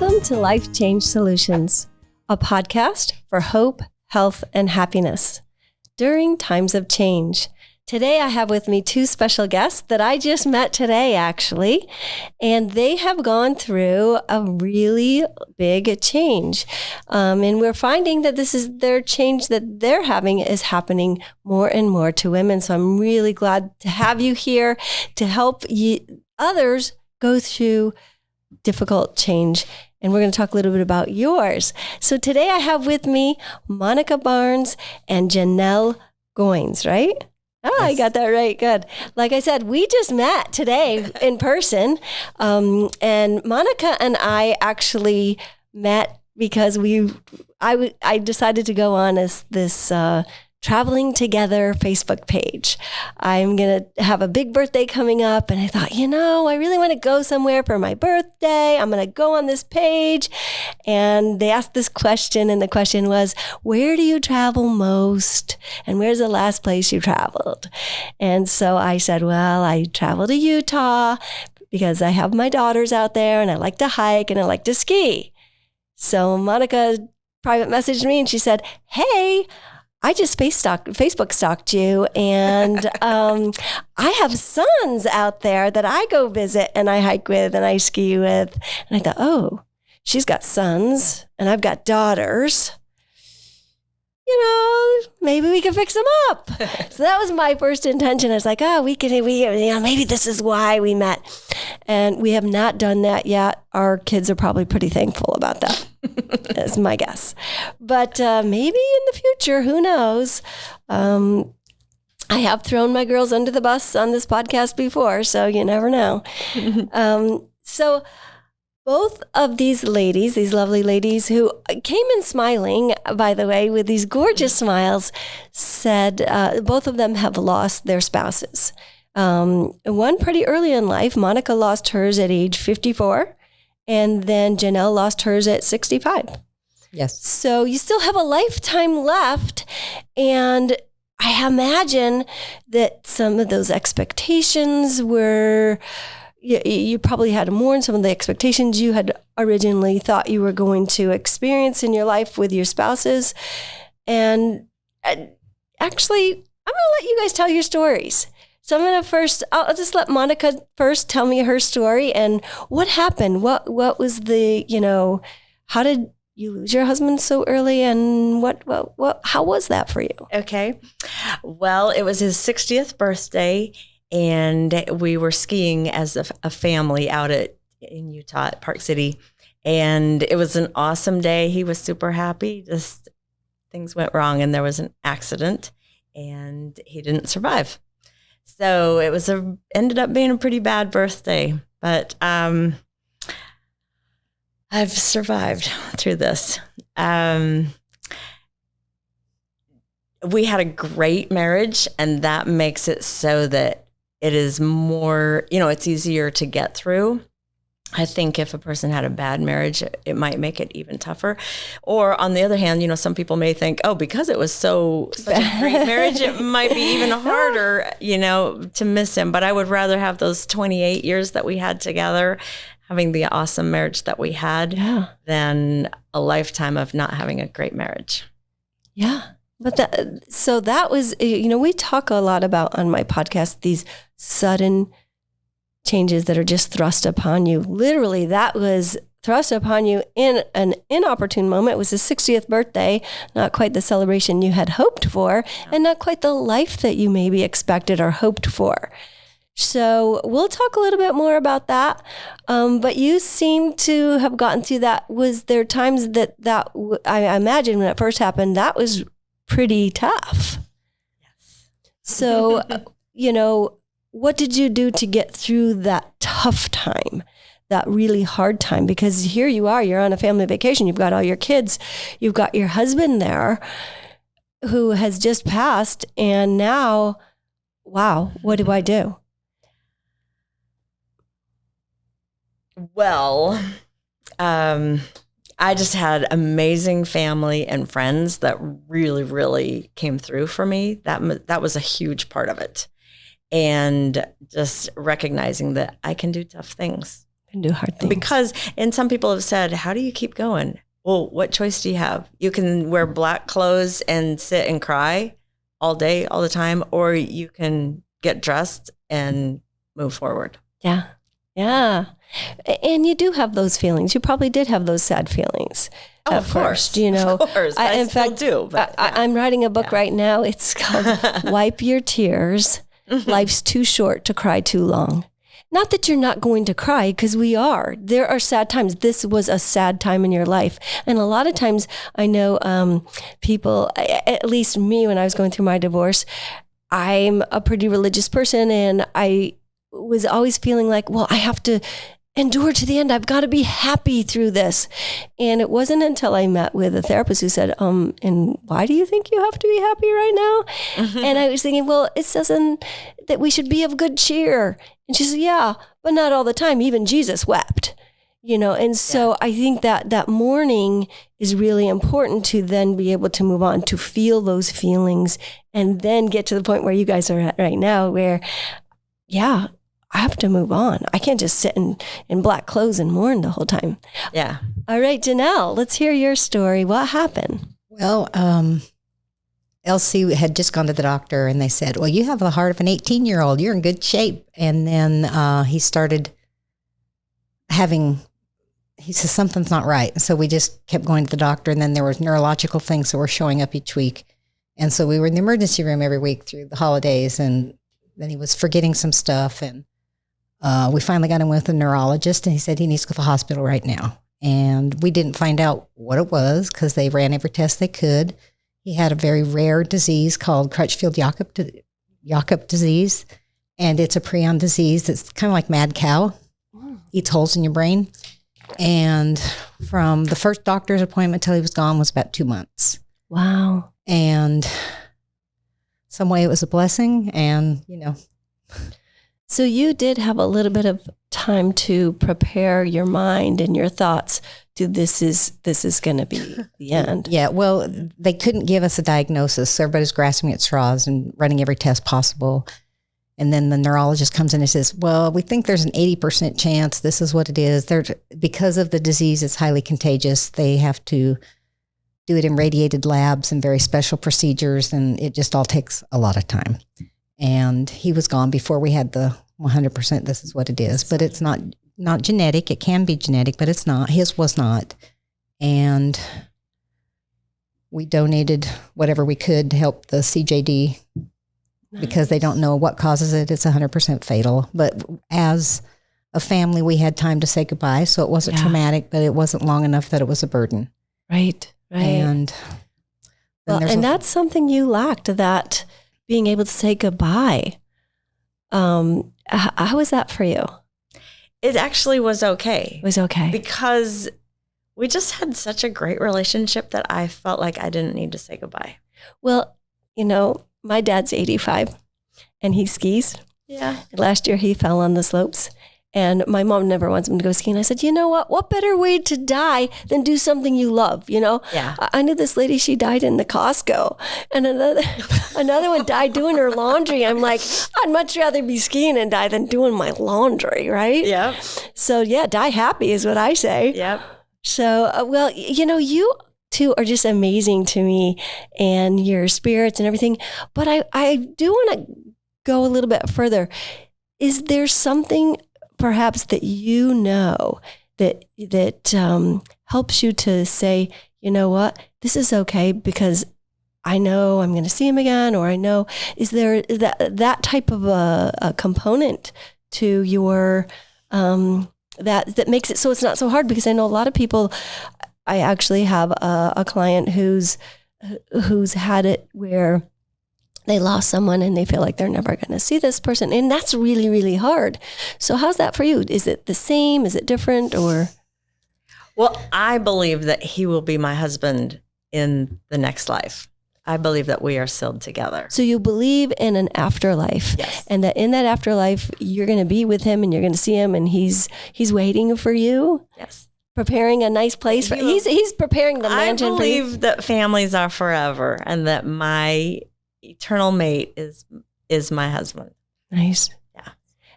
Welcome to Life Change Solutions, a podcast for hope, health, and happiness during times of change. Today, I have with me two special guests that I just met today, actually, and they have gone through a really big change. And we're finding that this is their change that they're having is happening more and more to women. So I'm really glad to have you here to help others go through difficult change. And we're going to talk a little bit about yours. So today I have with me Monica Barnes and Janelle Goins, right? Oh, yes. I got that right. Good. Like I said, we just met today in person. And Monica and I actually met because I decided to go on this Traveling Together Facebook page. I'm going to have a big birthday coming up. And I thought, I really want to go somewhere for my birthday. I'm going to go on this page. And they asked this question. And the question was, where do you travel most? And where's the last place you traveled? And so I said, well, I travel to Utah because I have my daughters out there and I like to hike and I like to ski. So Monica private messaged me and she said, hey, I just Facebook stalked you, and I have sons out there that I go visit and I hike with and I ski with. And I thought, oh, she's got sons and I've got daughters. Maybe we can fix them up. So that was my first intention. I was like, maybe this is why we met. And we have not done that yet. Our kids are probably pretty thankful about that. That's my guess. But maybe in the future, who knows? I have thrown my girls under the bus on this podcast before, so you never know. So both of these ladies, these lovely ladies who came in smiling, by the way, with these gorgeous smiles, said both of them have lost their spouses. One pretty early in life. Monica lost hers at age 54, and then Janelle lost hers at 65. Yes. So you still have a lifetime left, and I imagine that some of those expectations were... You probably had to mourn some of the expectations you had originally thought you were going to experience in your life with your spouses. And actually, I'm going to let you guys tell your stories. So I'll just let Monica first tell me her story and what happened. What was how did you lose your husband so early, and how was that for you? Okay. Well, it was his 60th birthday. And we were skiing as a family out in Utah at Park City. And it was an awesome day. He was super happy. Just things went wrong and there was an accident and he didn't survive. So it ended up being a pretty bad birthday. But I've survived through this. We had a great marriage, and that makes it so that it is more, it's easier to get through. I think if a person had a bad marriage, it might make it even tougher. Or on the other hand, some people may think, oh, because it was such a great marriage, it might be even harder, to miss him. But I would rather have those 28 years that we had together, having the awesome marriage that we had, than a lifetime of not having a great marriage. Yeah. But that was, we talk a lot about on my podcast, these sudden changes that are just thrust upon you. Literally, that was thrust upon you in an inopportune moment. It was his 60th birthday, not quite the celebration you had hoped for, and not quite the life that you maybe expected or hoped for. So we'll talk a little bit more about that. But you seem to have gotten through that. Was there times that I imagine when it first happened, that was pretty tough. Yes. So, what did you do to get through that tough time, that really hard time? Because here you are, you're on a family vacation. You've got all your kids. You've got your husband there who has just passed. And now, wow, what do I do? Well, I just had amazing family and friends that really, really came through for me. That was a huge part of it. And just recognizing that I can do tough things. Can do hard things. Because, and some people have said, how do you keep going? Well, what choice do you have? You can wear black clothes and sit and cry all day, all the time, or you can get dressed and move forward. Yeah. Yeah. And you do have those feelings. You probably did have those sad feelings. Oh, at of course. First, you know. Of course. I still do. But, I'm writing a book right now. It's called Wipe Your Tears. Life's Too Short to Cry Too Long. Not that you're not going to cry, because we are. There are sad times. This was a sad time in your life. And a lot of times I know people, at least me when I was going through my divorce, I'm a pretty religious person, and I was always feeling like, well, I have to endure to the end. I've got to be happy through this. And it wasn't until I met with a therapist who said, and why do you think you have to be happy right now? And I was thinking, well, it says that we should be of good cheer. And she said, yeah, but not all the time. Even Jesus wept, you know? And so I think that mourning is really important to then be able to move on, to feel those feelings, and then get to the point where you guys are at right now, where, yeah, I have to move on. I can't just sit in black clothes and mourn the whole time. Yeah. All right, Janelle, let's hear your story. What happened? Well, Elsie had just gone to the doctor, and they said, well, you have the heart of an 18-year-old. You're in good shape. And then he started he says, something's not right. So we just kept going to the doctor, and then there was neurological things that were showing up each week. And so we were in the emergency room every week through the holidays, and then he was forgetting some stuff. And we finally got him with a neurologist, and he said he needs to go to the hospital right now. And we didn't find out what it was because they ran every test they could. He had a very rare disease called Creutzfeldt-Jakob disease, and it's a prion disease that's kind of like mad cow, eats holes in your brain. And from the first doctor's appointment till he was gone was about 2 months. Wow. And some way it was a blessing, and, you know. So you did have a little bit of time to prepare your mind and your thoughts to this is going to be the end. Yeah, well, they couldn't give us a diagnosis. So everybody's grasping at straws and running every test possible. And then the neurologist comes in and says, well, we think there's an 80% chance this is what it is. Because of the disease, it's highly contagious. They have to do it in radiated labs and very special procedures, and it just all takes a lot of time. And he was gone before we had the 100% this is what it is. But it's not genetic. It can be genetic, but it's not. His was not. And we donated whatever we could to help the CJD because they don't know what causes it. It's 100% fatal. But as a family, we had time to say goodbye. So it wasn't traumatic, but it wasn't long enough that it was a burden. Right. And that's something you lacked, that being able to say goodbye. How was that for you? It actually was okay. It was okay. Because we just had such a great relationship that I felt like I didn't need to say goodbye. Well, you know, my dad's 85 and he skis. Yeah. Last year he fell on the slopes. And my mom never wants him to go skiing. I said, you know what? What better way to die than do something you love, you know? Yeah. I knew this lady, she died in the Costco. And another one died doing her laundry. I'm like, I'd much rather be skiing and die than doing my laundry, right? Yep. So yeah, die happy is what I say. Yep. So, well, you know, you two are just amazing to me, and your spirits and everything. But I do want to go a little bit further. Is there something perhaps that you know that helps you to say, you know what, this is okay because I know I'm going to see him again, or I know, is there that type of a component to your that makes it so it's not so hard? Because I know a lot of people. I actually have a client who's had it where they lost someone and they feel like they're never going to see this person. And that's really, really hard. So how's that for you? Is it the same? Is it different? Or? Well, I believe that he will be my husband in the next life. I believe that we are sealed together. So you believe in an afterlife. Yes. And that in that afterlife, you're going to be with him and you're going to see him and he's waiting for you. Yes. Preparing a nice place for he's preparing the mansion for you. I believe that families are forever and that my eternal mate is my husband. Nice. Yeah.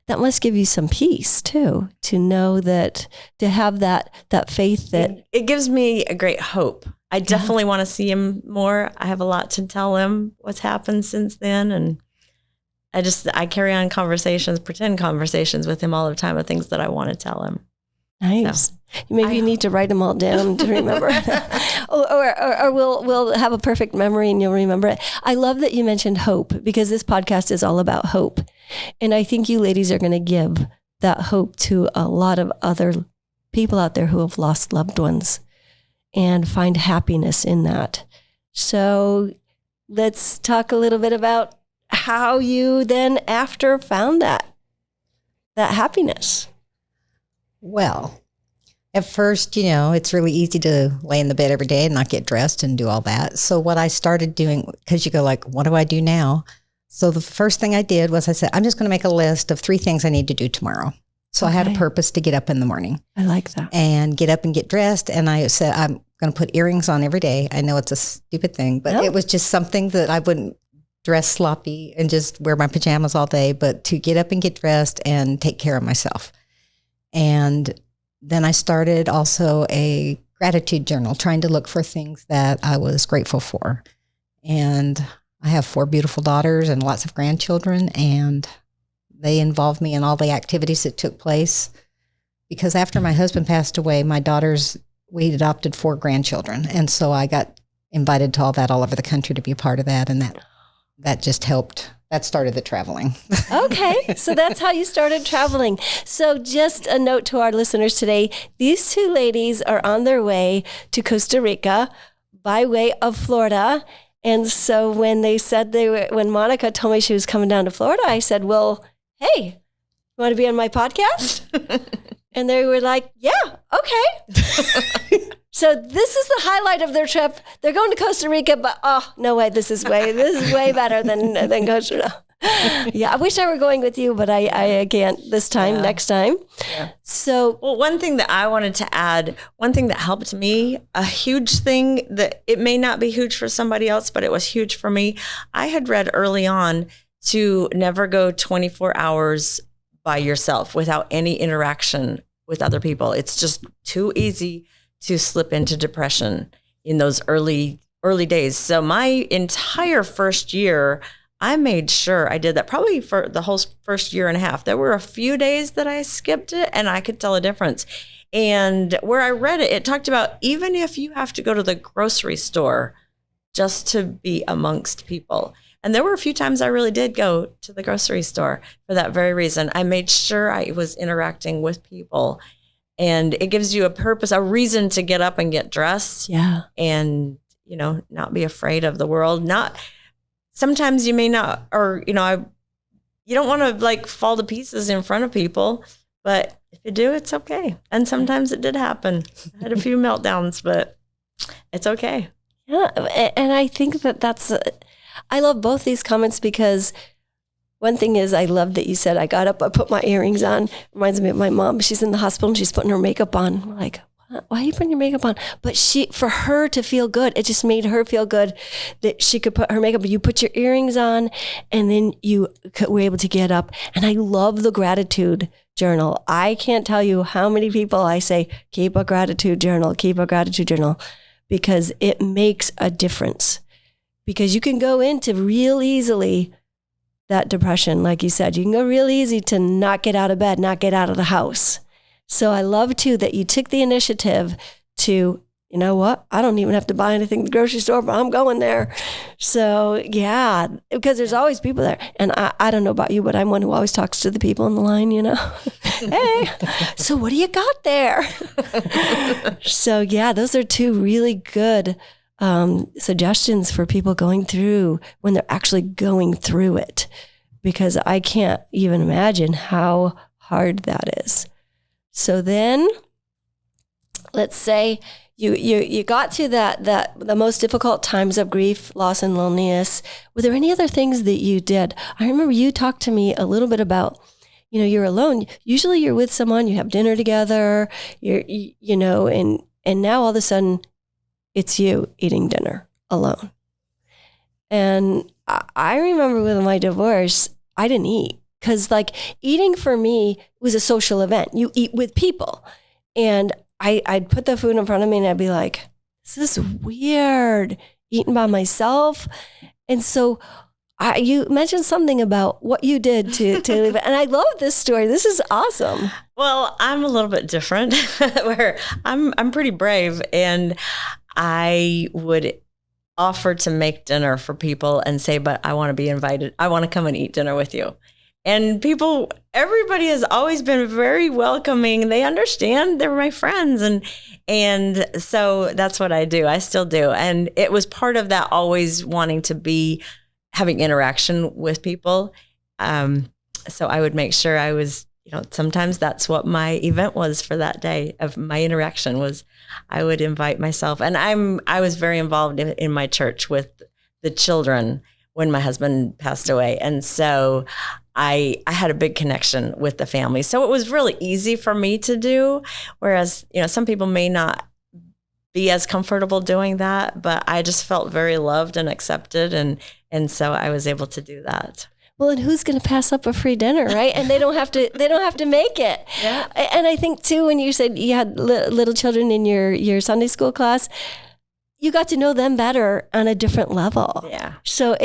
that must give you some peace too, to know that, to have that faith that it gives me a great hope. I definitely want to see him more. I have a lot to tell him what's happened since then. And I carry on pretend conversations with him all the time of things that I want to tell him. Nice. So, maybe you need to write them all down to remember. or we'll have a perfect memory and you'll remember it. I love that you mentioned hope, because this podcast is all about hope. And I think you ladies are going to give that hope to a lot of other people out there who have lost loved ones and find happiness in that. So let's talk a little bit about how you then after found that happiness. Well, at first, it's really easy to lay in the bed every day and not get dressed and do all that. So what I started doing, because you go like, what do I do now? So the first thing I did was I said, I'm just going to make a list of 3 things I need to do tomorrow. So I had a purpose to get up in the morning. I like that. And get up and get dressed. And I said, I'm going to put earrings on every day. I know it's a stupid thing, but it was just something that I wouldn't dress sloppy and just wear my pajamas all day, but to get up and get dressed and take care of myself. And then I started also a gratitude journal, trying to look for things that I was grateful for. And I have 4 beautiful daughters and lots of grandchildren, and they involved me in all the activities that took place. Because after my husband passed away, we adopted 4 grandchildren. And so I got invited to all over the country to be a part of that. And that just helped. That started the traveling. Okay. So that's how you started traveling. So just a note to our listeners today, these 2 ladies are on their way to Costa Rica by way of Florida. And so when they said when Monica told me she was coming down to Florida, I said, well, hey, you want to be on my podcast? And they were like, yeah, okay. So this is the highlight of their trip. They're going to Costa Rica, but no way, this is way better than Costa Rica. Yeah, I wish I were going with you, but I can't this time, next time. Yeah. So, well, one thing that I wanted to add, one thing that helped me, a huge thing that it may not be huge for somebody else, but it was huge for me. I had read early on to never go 24 hours by yourself without any interaction with other people. It's just too easy to slip into depression in those early days. So my entire first year, I made sure I did that, probably for the whole first year and a half. There were a few days that I skipped it and I could tell a difference. And where I read it, it talked about even if you have to go to the grocery store just to be amongst people. And there were a few times I really did go to the grocery store for that very reason. I made sure I was interacting with people. And it gives you a purpose, a reason to get up and get dressed. Yeah. And, not be afraid of the world. Sometimes you may not, or, you don't want to fall to pieces in front of people, but if you do, it's okay. And sometimes it did happen. I had a few meltdowns, but it's okay. Yeah. And I think I love both these comments, because one thing is, I love that you said, I got up, I put my earrings on. Reminds me of my mom. She's in the hospital and she's putting her makeup on. I'm like, why are you putting your makeup on? But for her to feel good, it just made her feel good that she could put her makeup. You put your earrings on and then you were able to get up. And I love the gratitude journal. I can't tell you how many people I say, keep a gratitude journal, because it makes a difference. Because you can go into real easily that depression. Like you said, you can go real easy to not get out of bed, not get out of the house. So I love too that you took the initiative to, you know what, I don't even have to buy anything at the grocery store, but I'm going there. So yeah, because there's always people there. And I don't know about you, but I'm one who always talks to the people in the line, Hey, so what do you got there? So yeah, those are 2 really good suggestions for people going through when they're actually going through it, because I can't even imagine how hard that is. So then let's say you got to that the most difficult times of grief, loss, and loneliness. Were there any other things that you did? I remember you talked to me a little bit about, you're alone. Usually you're with someone, you have dinner together, and now all of a sudden it's you eating dinner alone. And I remember with my divorce, I didn't eat Because like eating for me was a social event. You eat with people. And I'd put the food in front of me and I'd be like, this is weird, eating by myself. And so you mentioned something about what you did to leave it. And I love this story. This is awesome. Well, I'm a little bit different where I'm pretty brave, and I would offer to make dinner for people and say, but I want to be invited. I want to come and eat dinner with you. And everybody has always been very welcoming. They understand, they're my friends. And so that's what I do. I still do. And it was part of that always wanting to having interaction with people. So I would make sure I was, sometimes that's what my event was for that day of my interaction was I would invite myself. And I was very involved in my church with the children when my husband passed away. And so I had a big connection with the family. So it was really easy for me to do. Whereas, some people may not be as comfortable doing that, but I just felt very loved and accepted. And so I was able to do that. Well, and who's going to pass up a free dinner, right? And they don't have to make it. Yeah. And I think too, when you said you had little children in your Sunday school class, you got to know them better on a different level. Yeah. So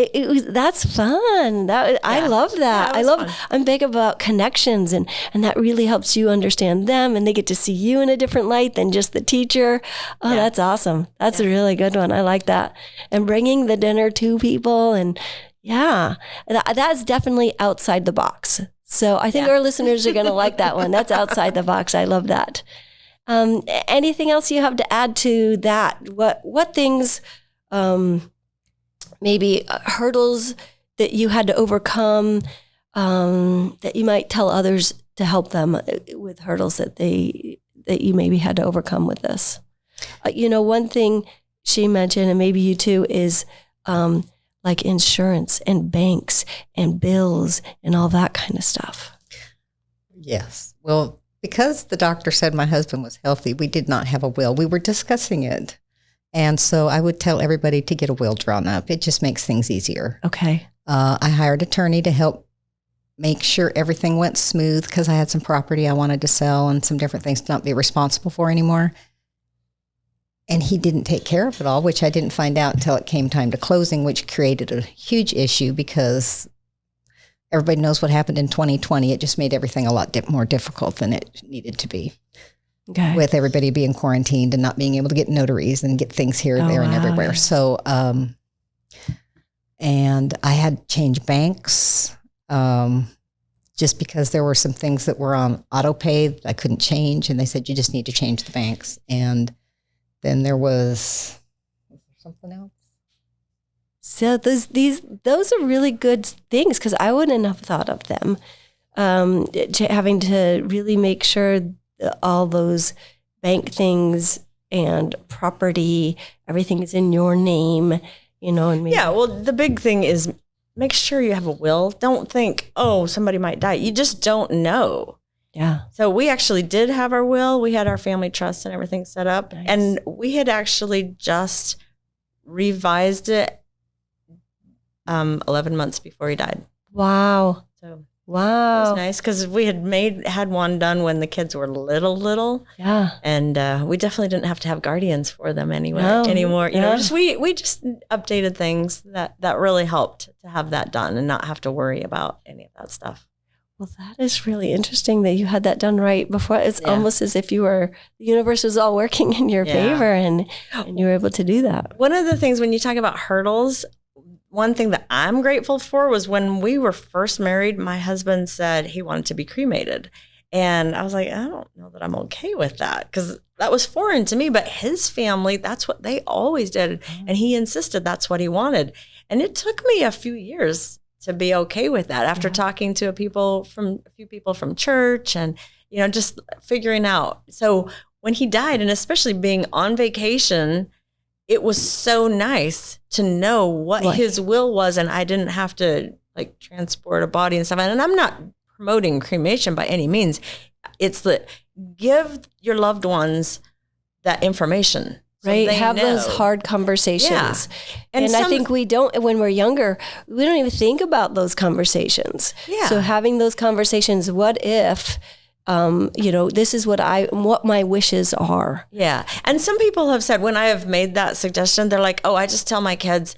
that's fun. I love that. Fun. I'm big about connections and that really helps you understand them and they get to see you in a different light than just the teacher. Oh, that's awesome. That's a really good one. I like that. And bringing the dinner to people and that's definitely outside the box. So I think our listeners are going to like that one. That's outside the box. I love that. Anything else you have to add to that? What things, maybe hurdles that you had to overcome, that you might tell others to help them with hurdles that you maybe had to overcome with this? One thing she mentioned, and maybe you too, is like insurance and banks and bills and all that kind of stuff. Yes. Well, because the doctor said my husband was healthy, we did not have a will. We were discussing it. And so I would tell everybody to get a will drawn up. It just makes things easier. Okay. I hired an attorney to help make sure everything went smooth because I had some property I wanted to sell and some different things to not be responsible for anymore. And he didn't take care of it all, which I didn't find out until it came time to closing, which created a huge issue because everybody knows what happened in 2020. It just made everything a lot more difficult than it needed to be. Okay. With everybody being quarantined and not being able to get notaries and get things here, there, and everywhere. So, and I had to change banks just because there were some things that were on auto pay I couldn't change. And they said, you just need to change the banks. And then there was something else. So those are really good things because I wouldn't have thought of them. Having to really make sure that all those bank things and property, everything is in your name, and maybe. Yeah, well, the big thing is make sure you have a will. Don't think, somebody might die. You just don't know. Yeah. So we actually did have our will. We had our family trust and everything set up. Nice. And we had actually just revised it 11 months before he died. Wow. So wow. It was nice because we had one done when the kids were little. Yeah. And we definitely didn't have to have guardians for them anymore. Yeah. We just updated things that really helped to have that done and not have to worry about any of that stuff. Well, that is really interesting that you had that done right before. It's almost as if the universe was all working in your favor and you were able to do that. One of the things when you talk about hurdles, one thing that I'm grateful for was when we were first married, my husband said he wanted to be cremated. And I was like, I don't know that I'm okay with that because that was foreign to me. But his family, that's what they always did. And he insisted that's what he wanted. And it took me a few years to be okay with that after talking to a few people from church and, just figuring out. So when he died, and especially being on vacation, it was so nice to know what his will was. And I didn't have to transport a body and stuff. And I'm not promoting cremation by any means. It's give your loved ones that information So right. they Have those know. hard conversations. Yeah. And I think we don't, when we're younger, we don't even think about those conversations. Yeah. So having those conversations, what if, this is what my wishes are. Yeah. And some people have said when I have made that suggestion, they're like, oh, I just tell my kids,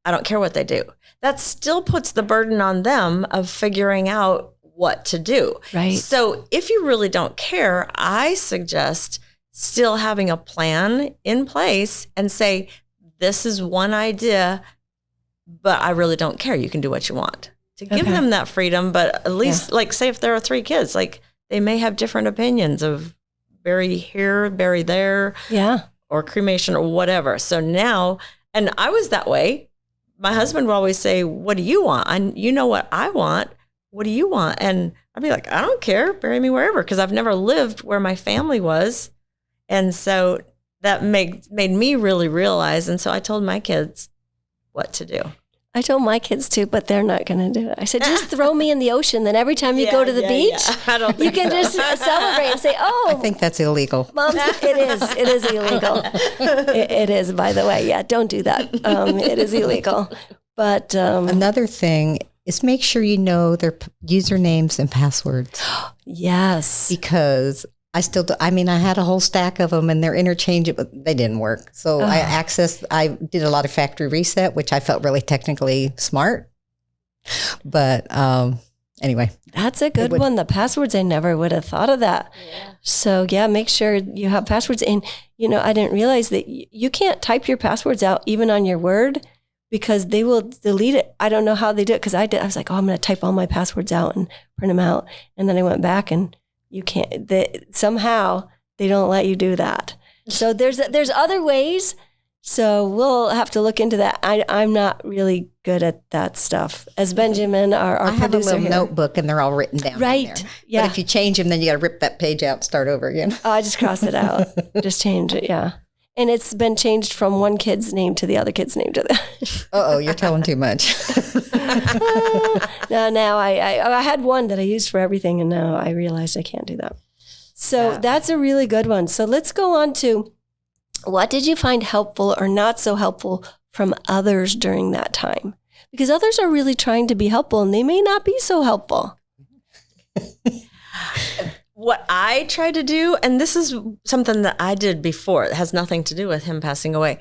I don't care what they do. That still puts the burden on them of figuring out what to do. Right. So if you really don't care, I suggest still having a plan in place and say, this is one idea, but I really don't care. You can do what you want. To give Okay. them that freedom, but at least like say if there are 3 kids, like they may have different opinions of bury here, bury there, Yeah. or cremation or whatever. So now, and I was that way. My husband would always say, what do you want? You know what I want. What do you want? And I'd be like, I don't care. Bury me wherever. Because I've never lived where my family was. And so that made me really realize. And so I told my kids what to do. I told my kids too, but they're not going to do it. I said, just throw me in the ocean. Then every time you go to the beach, I don't you think can so. just celebrate and say, oh, I think that's illegal. Mom, it is illegal. It is, by the way. Yeah, don't do that. It is illegal. But Another thing is make sure you know their usernames and passwords, yes, because I still do. I mean, I had a whole stack of them and they're interchangeable. They didn't work. So I did a lot of factory reset, which I felt really technically smart. But anyway. that's a good one. The passwords, I never would have thought of that. Yeah. So yeah, make sure you have passwords. And, I didn't realize that you can't type your passwords out even on your Word because they will delete it. I don't know how they do it because I did. I was like, oh, I'm going to type all my passwords out and print them out. And then I went back and you can't, somehow they don't let you do that. So there's other ways. So we'll have to look into that. I'm not really good at that stuff. As Benjamin, our I have a producer little here. notebook and they're all written down. in Right. there. Yeah. But if you change them, then you got to rip that page out and start over again. Oh, I just crossed it out. Just change it. Yeah. And it's been changed from one kid's name to the other kid's name to the. Uh-oh, you're telling too much. Now I had one that I used for everything, and now I realized I can't do that. So that's a really good one. So let's go on to what did you find helpful or not so helpful from others during that time? Because others are really trying to be helpful, and they may not be so helpful. What I try to do, and this is something that I did before, it has nothing to do with him passing away.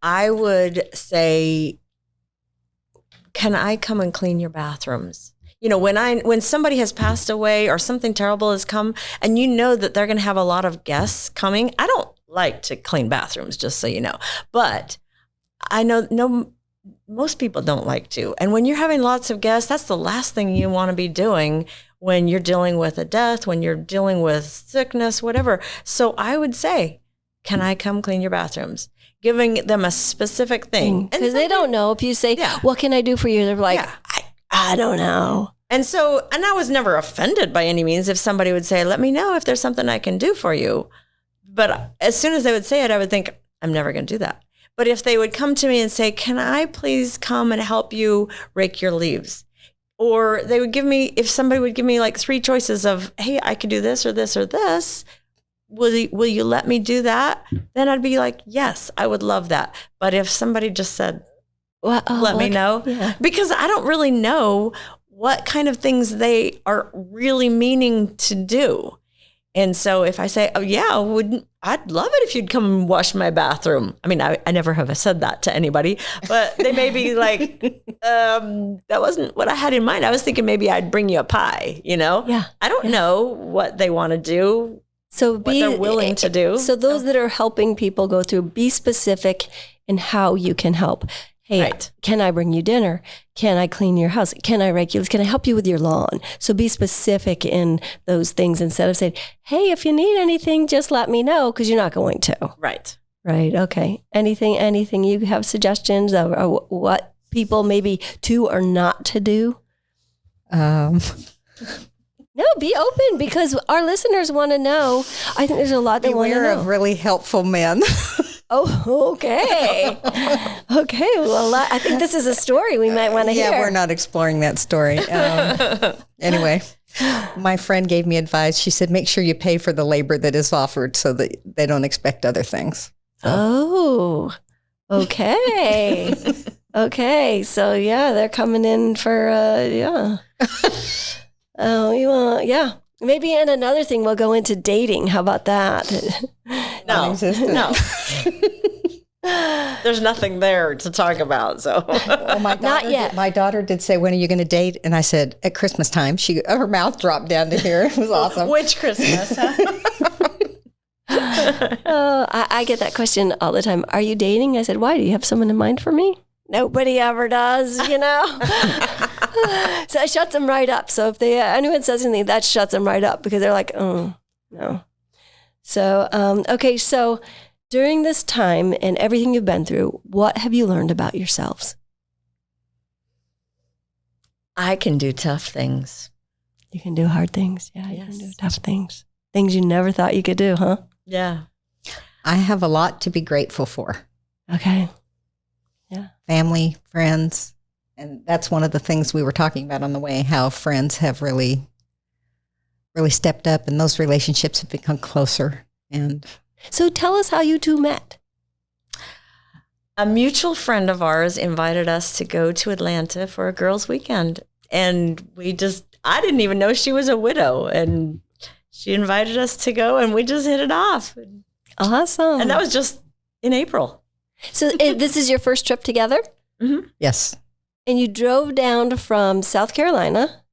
I would say, can I come and clean your bathrooms? When somebody has passed away or something terrible has come and you know that they're going to have a lot of guests coming. I don't like to clean bathrooms, just so you know, but I know most people don't like to. And when you're having lots of guests, that's the last thing you want to be doing when you're dealing with a death, when you're dealing with sickness, whatever. So I would say, can I come clean your bathrooms? Giving them a specific thing. Because they don't know. If you say, what can I do for you? They're like, I don't know. And I was never offended by any means if somebody would say, let me know if there's something I can do for you. But as soon as they would say it, I would think, I'm never going to do that. But if they would come to me and say, can I please come and help you rake your leaves? Or they would if somebody would give me like 3 choices of, hey, I could do this or this or this. Will you let me do that? Then I'd be like, yes, I would love that. But if somebody just said, let me know, because I don't really know what kind of things they are really meaning to do. And so if I say, oh yeah, I'd love it if you'd come and wash my bathroom. I mean, I never have said that to anybody, but they may be like, that wasn't what I had in mind. I was thinking maybe I'd bring you a pie, Yeah. I don't know what they want to do, so what they're willing to do. So those that are helping people go through, be specific in how you can help. Hey, Right. Can I bring you dinner? Can I clean your house? Can I rake you? Can I help you with your lawn? So be specific in those things instead of saying, hey, if you need anything, just let me know, because you're not going to. Right. Right. Okay. Anything you have suggestions of or what people maybe to or not to do? Um, No, be open because our listeners want to know. I think there's a lot they want to beware know. of really helpful men. Oh, okay. Okay. Well, I think this is a story we might want to hear. Yeah, we're not exploring that story. Anyway, my friend gave me advice. She said, make sure you pay for the labor that is offered so that they don't expect other things. Oh, okay. Okay. So yeah, they're coming in for, yeah. Oh, yeah. Maybe in another thing, we'll go into dating. How about that? No. There's nothing there to talk about. So, Not yet. My daughter did say, "When are you going to date?" And I said, "At Christmas time." Her mouth dropped down to here. It was awesome. Which Christmas? I get that question all the time. Are you dating? I said, why? Do you have someone in mind for me? Nobody ever does, So it shuts them right up. So if anyone says anything, that shuts them right up because they're like, oh, no. So, okay. So during this time and everything you've been through, what have you learned about yourselves? I can do tough things. You can do hard things. Yeah, Yes. you can do tough things. Things you never thought you could do, huh? Yeah. I have a lot to be grateful for. Okay. Family, friends. And that's one of the things we were talking about on the way, how friends have really stepped up and those relationships have become closer. And So tell us how you two met. A mutual friend of ours invited us to go to Atlanta for a girls' weekend. And I didn't even know she was a widow. And she invited us to go and we just hit it off. Awesome. And that was just in April. So this is your first trip together? Mm-hmm. yes, And you drove down from South Carolina.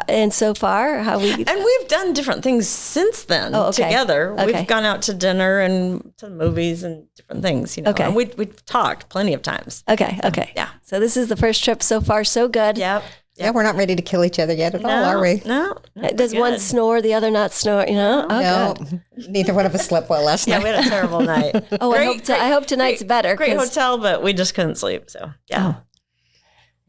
And so far, And we've done different things since then together. Okay. We've gone out to dinner and to movies and different things, Okay. And we've talked plenty of times. Okay. Yeah. So this is the first trip so far, so good. Yep. yeah, we're not ready to kill each other yet at all, are we? No. Does one snore, the other not snore, Oh, No, good. neither one of us slept well last Yeah, night. we had a terrible night. Oh, I hope tonight's better. Great 'cause- hotel, but we just couldn't sleep. So, yeah.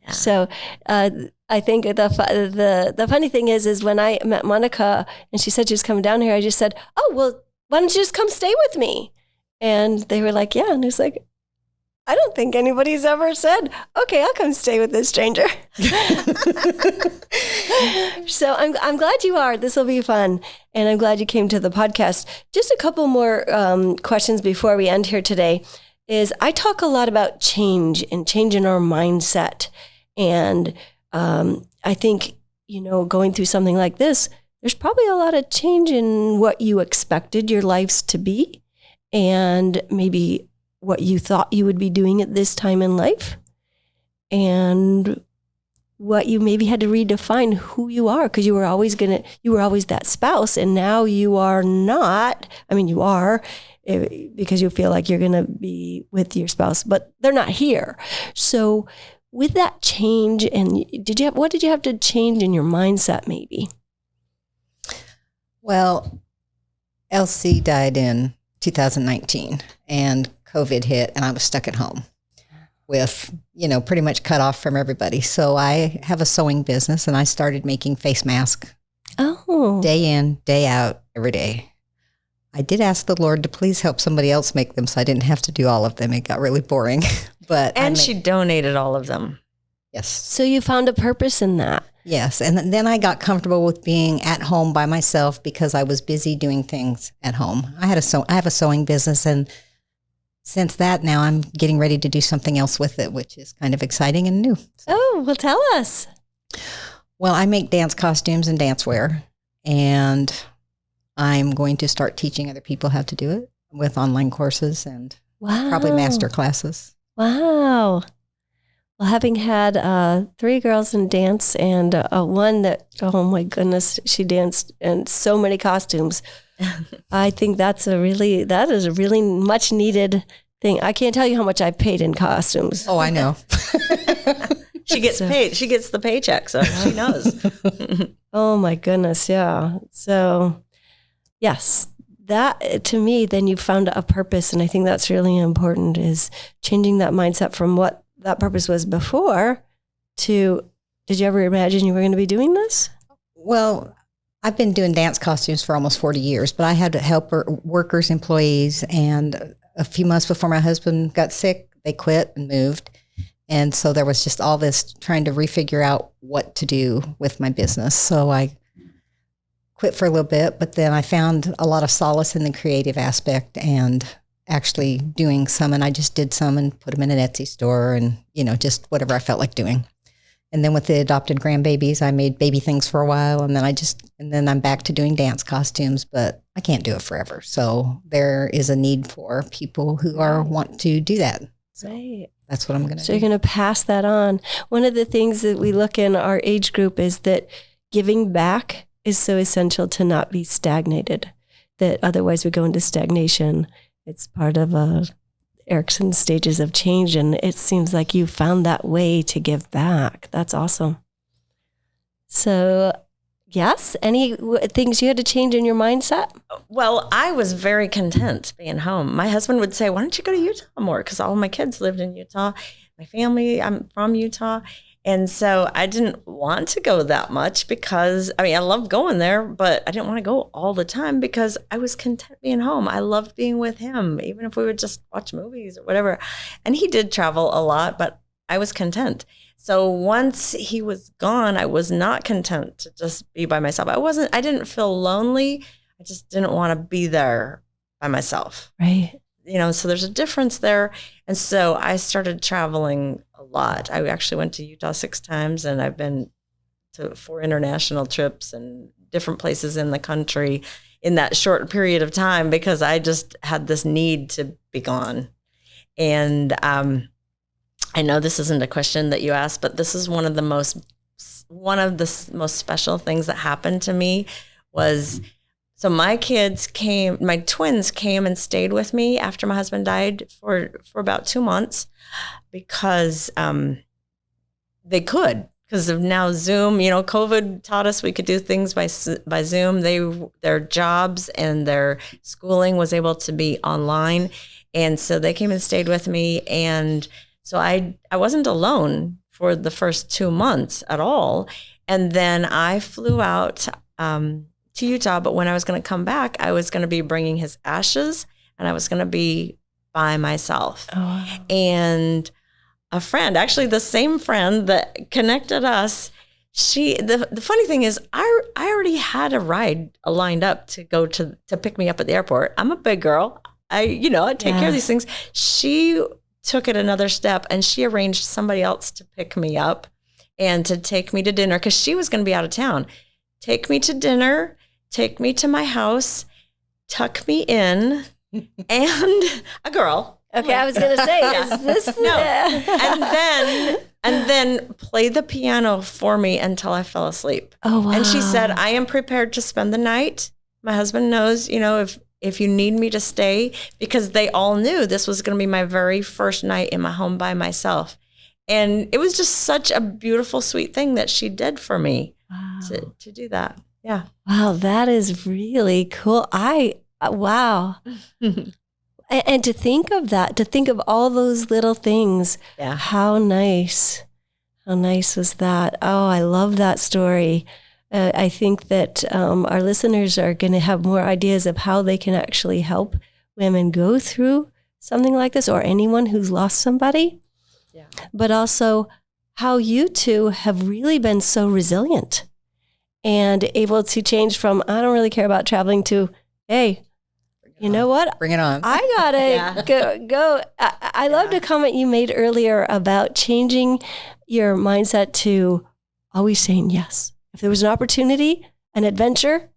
Yeah. So I think the funny thing is when I met Monica and she said she was coming down here, I just said, oh, well, why don't you just come stay with me? And they were like, yeah. And it's like, I don't think anybody's ever said, okay, I'll come stay with this stranger. So I'm glad you are. This will be fun. And I'm glad you came to the podcast. Just a couple more questions before we end here today is I talk a lot about change and change in our mindset. And I think, going through something like this, there's probably a lot of change in what you expected your lives to be and maybe what you thought you would be doing at this time in life and what you maybe had to redefine who you are because you were always that spouse and now you are not. I mean, you are because you feel like you're going to be with your spouse, but they're not here. So with that change, and what did you have to change in your mindset maybe? Well, Elsie died in 2019 and COVID hit and I was stuck at home with, pretty much cut off from everybody. So I have a sewing business and I started making face masks day in, day out, every day. I did ask the Lord to please help somebody else make them so I didn't have to do all of them. It got really boring. But she donated all of them. Yes. So you found a purpose in that. Yes. And then I got comfortable with being at home by myself because I was busy doing things at home. I have a sewing business and since that now I'm getting ready to do something else with it, which is kind of exciting and new. Oh, well, tell us. Well, I make dance costumes and dance wear and I'm going to start teaching other people how to do it with online courses and probably master classes. Wow. Well, having had 3 girls in dance and one that, oh my goodness, she danced in so many costumes. I think that is a really much needed thing. I can't tell you how much I paid in costumes. Oh, I know. She gets paid. She gets the paycheck, so she knows. Oh my goodness. Yeah. So yes, that to me, then you found a purpose. And I think that's really important is changing that mindset from what that purpose was before to, did you ever imagine you were going to be doing this? Well, I've been doing dance costumes for almost 40 years, but I had to help workers, employees, and a few months before my husband got sick, they quit and moved. And so there was just all this trying to refigure out what to do with my business. So I quit for a little bit, but then I found a lot of solace in the creative aspect and actually doing some, and I just did some and put them in an Etsy store and, just whatever I felt like doing. And then with the adopted grandbabies, I made baby things for a while, and then I'm back to doing dance costumes, but I can't do it forever. So there is a need for people who want to do that. So Right. that's what I'm going to do. So you're going to pass that on. One of the things that we look in our age group is that giving back is so essential to not be stagnated, that otherwise we go into stagnation. It's part of Erickson's stages of change, and it seems like you found that way to give back. That's awesome. So, yes, any things you had to change in your mindset? Well, I was very content being home. My husband would say, why don't you go to Utah more? Because all my kids lived in Utah. My family, I'm from Utah. And so I didn't want to go that much because, I loved going there, but I didn't want to go all the time because I was content being home. I loved being with him, even if we would just watch movies or whatever. And he did travel a lot, but I was content. So once he was gone, I was not content to just be by myself. I didn't feel lonely. I just didn't want to be there by myself. Right. So there's a difference there. And so I started traveling a lot. I actually went to Utah 6 times, and I've been to 4 international trips and different places in the country in that short period of time because I just had this need to be gone. And I know this isn't a question that you asked, but this is one of the most special things that happened to me was, so my twins came and stayed with me after my husband died for about 2 months because they could, because of now Zoom. COVID taught us we could do things by Zoom. Their jobs and their schooling was able to be online. And so they came and stayed with me. And so I wasn't alone for the first 2 months at all. And then I flew out to Utah, but when I was going to come back, I was going to be bringing his ashes, and I was going to be by myself. Oh, wow. And a friend, actually the same friend that connected us, the funny thing is I already had a ride lined up to go to pick me up at the airport. I'm a big girl. I take care of these things. She took it another step, and she arranged somebody else to pick me up and to take me to dinner because she was going to be out of town. Take me to dinner, take me to my house, tuck me in, and a girl. Okay, I was going to say, is this no? And then play the piano for me until I fell asleep. Oh, wow. And she said, I am prepared to spend the night. My husband knows, if you need me to stay, because they all knew this was going to be my very first night in my home by myself. And it was just such a beautiful, sweet thing that she did for me. Wow. To do that. Yeah. Wow, that is really cool. Wow. And to think of that, to think of all those little things. Yeah. How nice. How nice was that? Oh, I love that story. I think that our listeners are going to have more ideas of how they can actually help women go through something like this, or anyone who's lost somebody. Yeah. But also how you two have really been so resilient and able to change from, I don't really care about traveling, to, hey, you know what? Bring it on. I gotta go. I loved a comment you made earlier about changing your mindset to always saying yes. If there was an opportunity, an adventure,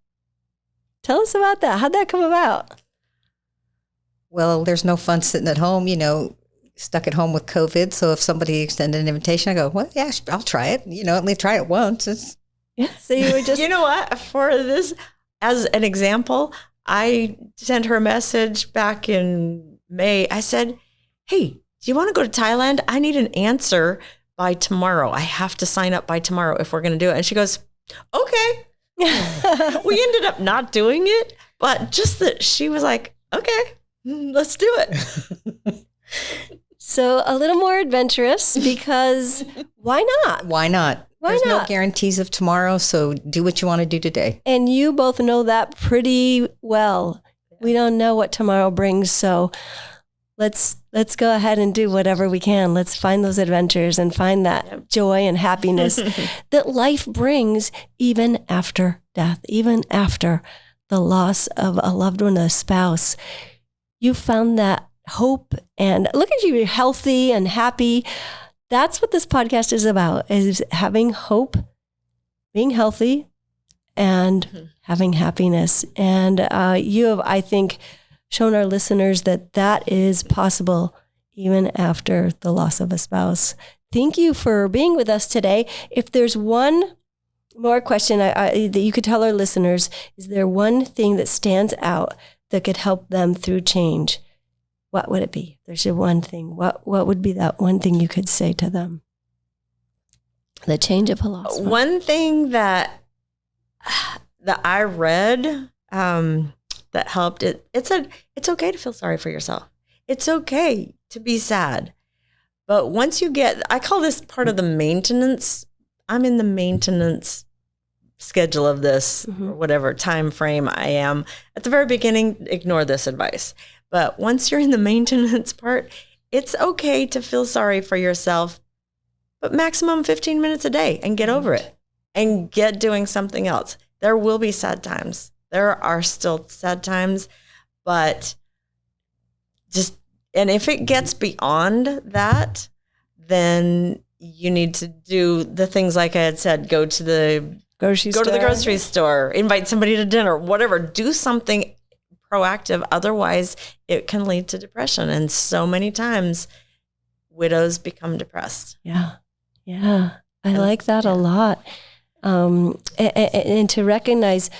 tell us about that. How'd that come about? Well, there's no fun sitting at home, stuck at home with COVID. So if somebody extended an invitation, I go, well, yeah, I'll try it. At least try it once. Yeah. So you were just, You know what? For this, as an example, I sent her a message back in May. I said, hey, do you want to go to Thailand? I need an answer by tomorrow. I have to sign up by tomorrow if we're going to do it. And she goes, okay. We ended up not doing it, but just that she was like, okay, let's do it. so a little more adventurous, because why not? Why not? Why There's not? no guarantees of tomorrow, so do what you want to do today. And you both know that pretty well. We don't know what tomorrow brings, so let's go ahead and do whatever we can. Let's find those adventures and find that joy and happiness that life brings, even after death, even after the loss of a loved one, a spouse. you found that hope, and look at you, you're healthy and happy. That's what this podcast is about, is having hope, being healthy, and having happiness. And you have, I think, shown our listeners that that is possible even after the loss of a spouse. Thank you for being with us today. If there's one more question that you could tell our listeners, is there one thing that stands out that could help them through change? What would it be? If there's your one thing, what would be that one thing you could say to them? The change of a loss. One thing that I read that helped, it's okay to feel sorry for yourself. It's okay to be sad. But once you get, I call this part of the maintenance. I'm in the maintenance schedule of this, or whatever time frame I am. At the very beginning, ignore this advice. But once you're in the maintenance part, it's okay to feel sorry for yourself, but maximum 15 minutes a day, and get over it and get doing something else. There will be sad times. There are still sad times, but and if it gets beyond that, then you need to do the things like I had said, go to the grocery store, invite somebody to dinner, whatever, do something proactive. Otherwise, it can lead to depression. And so many times widows become depressed. Yeah. I like that a lot. And to recognize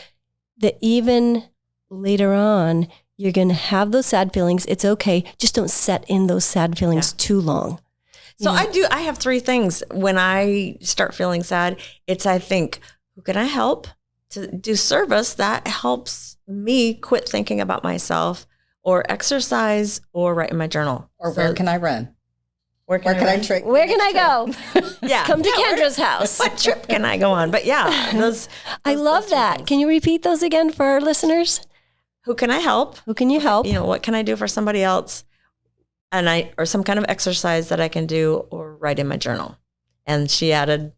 that even later on, you're going to have those sad feelings. It's okay. Just don't set in those sad feelings too long. So I have three things when I start feeling sad. I think, who can I help to do service that helps me quit thinking about myself, or exercise, or write in my journal. Or where can I run? Where can I trick? Where can I go? Yeah. Come to Kendra's house. What trip can I go on? But yeah, those I love that. things. Can you repeat those again for our listeners? Who can I help? Who can you help? What can I do for somebody else? Or some kind of exercise that I can do, or write in my journal. And she added,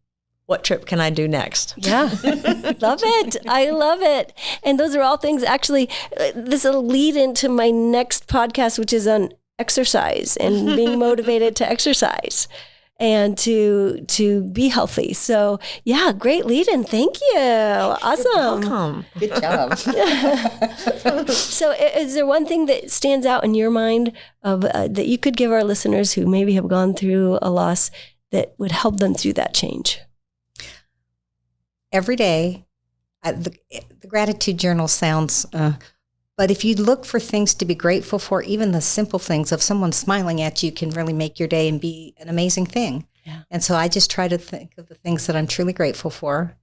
what trip can I do next? Yeah. Love it. I love it. And those are all things, actually, this will lead into my next podcast, which is on exercise and being motivated to exercise and to be healthy. So yeah, great lead in. Thank you. Awesome. Welcome. Good job. So is there one thing that stands out in your mind of that you could give our listeners who maybe have gone through a loss that would help them through that change? Every day, the gratitude journal sounds, but if you look for things to be grateful for, even the simple things of someone smiling at you can really make your day and be an amazing thing. Yeah. And so I just try to think of the things that I'm truly grateful for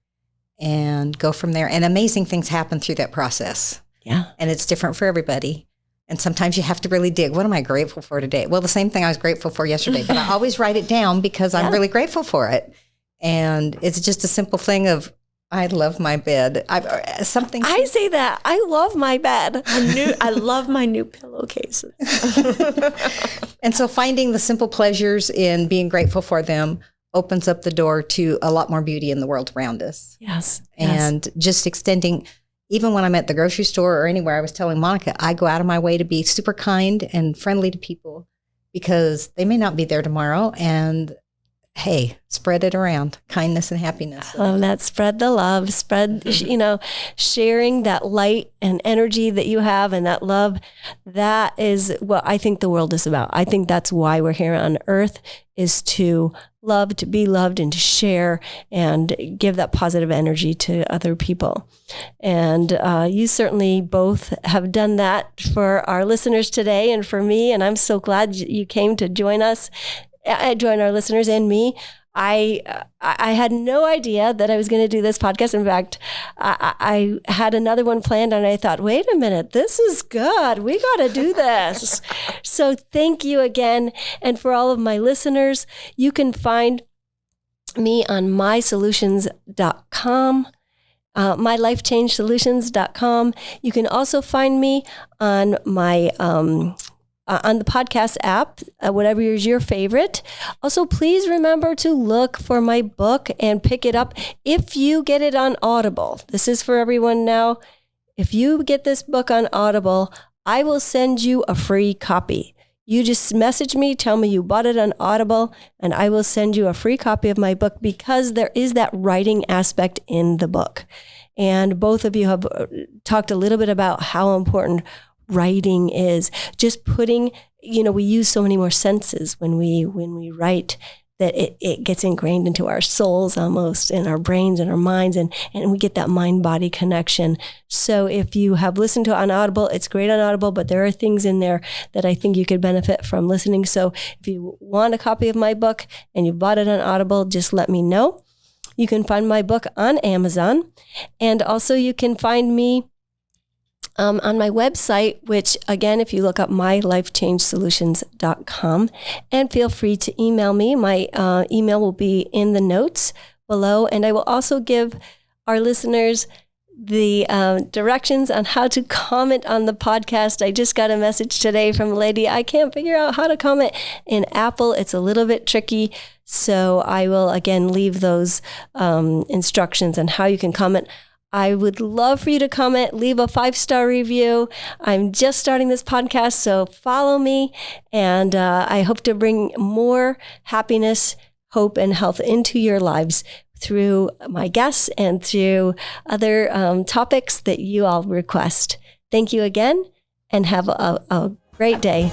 and go from there. And amazing things happen through that process. Yeah. And it's different for everybody. And sometimes you have to really dig. What am I grateful for today? Well, the same thing I was grateful for yesterday, but I always write it down because I'm really grateful for it. And it's just a simple thing of, I love my bed. I say that. I love my bed. I love my new pillowcases. And so finding the simple pleasures in being grateful for them opens up the door to a lot more beauty in the world around us. Yes. And just extending, even when I'm at the grocery store or anywhere, I was telling Monica, I go out of my way to be super kind and friendly to people because they may not be there tomorrow. And hey, spread it around, kindness and happiness. I love that. Spread the love, sharing that light and energy that you have and that love. That is what I think the world is about. I think that's why we're here on earth, is to love, to be loved, and to share and give that positive energy to other people. And you certainly both have done that for our listeners today and for me. And I'm so glad you came to join us. Join our listeners and me. I had no idea that I was going to do this podcast. In fact, I had another one planned and I thought, wait a minute, this is good. We got to do this. So thank you again. And for all of my listeners, you can find me on mysolutions.com. mylifechangesolutions.com. You can also find me on my on the podcast app, whatever is your favorite. Also, please remember to look for my book and pick it up if you get it on Audible. This is for everyone now. If you get this book on Audible, I will send you a free copy. You just message me, tell me you bought it on Audible, and I will send you a free copy of my book, because there is that writing aspect in the book. And both of you have talked a little bit about how important writing is. Just putting, we use so many more senses when we write, that it gets ingrained into our souls almost, and our brains and our minds, and we get that mind-body connection. So if you have listened to it on Audible, it's great on Audible, but there are things in there that I think you could benefit from listening. So if you want a copy of my book and you bought it on Audible, just let me know. You can find my book on Amazon, and also you can find me on my website, which again, if you look up mylifechangesolutions.com, and feel free to email me. My email will be in the notes below. And I will also give our listeners the directions on how to comment on the podcast. I just got a message today from a lady. I can't figure out how to comment in Apple. It's a little bit tricky. So I will again leave those instructions on how you can comment. I would love for you to comment, leave a 5-star review. I'm just starting this podcast, so follow me. And I hope to bring more happiness, hope, and health into your lives through my guests and through other topics that you all request. Thank you again, and have a great day.